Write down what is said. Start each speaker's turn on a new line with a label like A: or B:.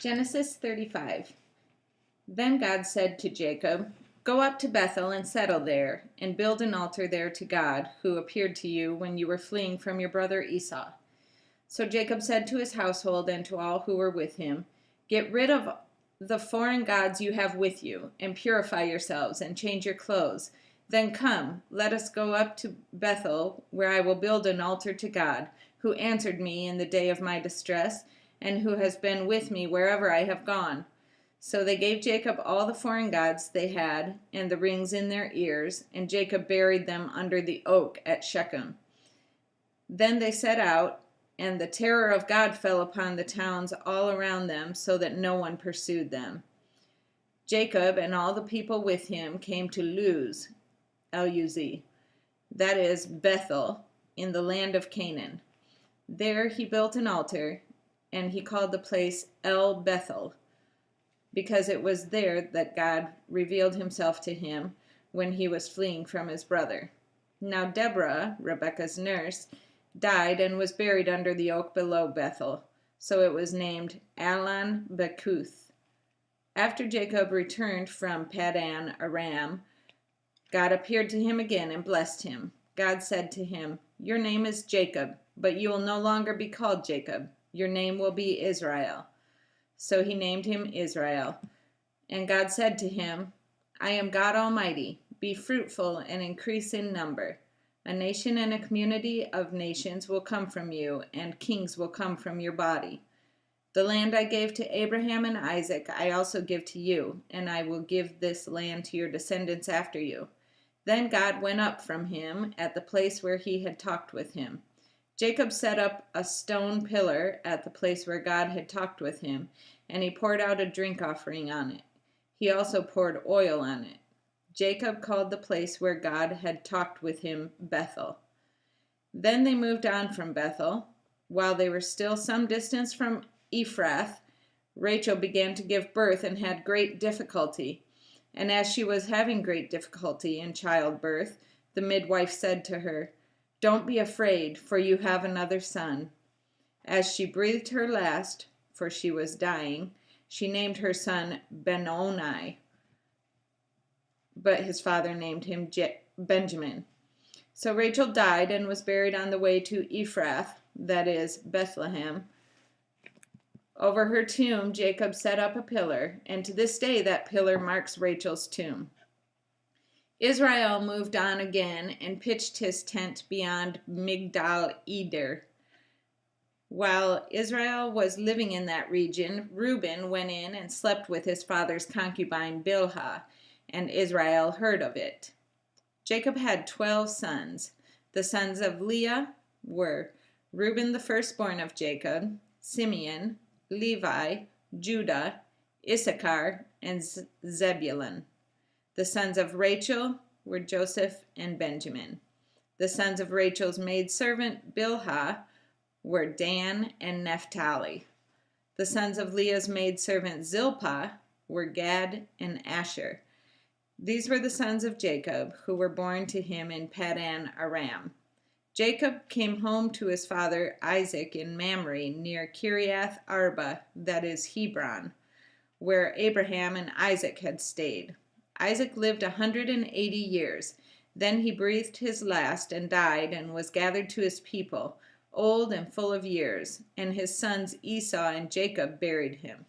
A: Genesis 35. Then God said to Jacob, "Go up to Bethel and settle there, and build an altar there to God, who appeared to you when you were fleeing from your brother Esau." So Jacob said to his household and to all who were with him, "Get rid of the foreign gods you have with you, and purify yourselves, and change your clothes. Then come, let us go up to Bethel, where I will build an altar to God, who answered me in the day of my distress, and who has been with me wherever I have gone." So they gave Jacob all the foreign gods they had, and the rings in their ears, and Jacob buried them under the oak at Shechem. Then they set out, and the terror of God fell upon the towns all around them, so that no one pursued them. Jacob and all the people with him came to Luz, L-U-Z, that is Bethel, in the land of Canaan. There he built an altar, and he called the place El Bethel, because it was there that God revealed himself to him when he was fleeing from his brother. Now Deborah, Rebekah's nurse, died and was buried under the oak below Bethel, so it was named Allon Bacuth. After Jacob returned from Paddan Aram, God appeared to him again and blessed him. God said to him, "Your name is Jacob, but you will no longer be called Jacob. Your name will be Israel." So he named him Israel. And God said to him, "I am God Almighty. Be fruitful and increase in number. A nation and a community of nations will come from you, and kings will come from your body. The land I gave to Abraham and Isaac I also give to you, and I will give this land to your descendants after you." Then God went up from him at the place where he had talked with him. Jacob set up a stone pillar at the place where God had talked with him, and he poured out a drink offering on it. He also poured oil on it. Jacob called the place where God had talked with him Bethel. Then they moved on from Bethel. While they were still some distance from Ephrath, Rachel began to give birth and had great difficulty. And as she was having great difficulty in childbirth, the midwife said to her, "Don't be afraid, for you have another son." As she breathed her last, for she was dying, she named her son Benoni, but his father named him Benjamin. So Rachel died and was buried on the way to Ephrath, that is, Bethlehem. Over her tomb, Jacob set up a pillar, and to this day that pillar marks Rachel's tomb. Israel moved on again and pitched his tent beyond Migdal Eder. While Israel was living in that region, Reuben went in and slept with his father's concubine Bilhah, and Israel heard of it. Jacob had 12 sons. The sons of Leah were Reuben, the firstborn of Jacob, Simeon, Levi, Judah, Issachar, and Zebulun. The sons of Rachel were Joseph and Benjamin. The sons of Rachel's maidservant Bilhah were Dan and Naphtali. The sons of Leah's maidservant Zilpah were Gad and Asher. These were the sons of Jacob, who were born to him in Paddan Aram. Jacob came home to his father Isaac in Mamre near Kiriath Arba, that is Hebron, where Abraham and Isaac had stayed. Isaac lived 180 years. Then he breathed his last and died and was gathered to his people, old and full of years, and his sons Esau and Jacob buried him.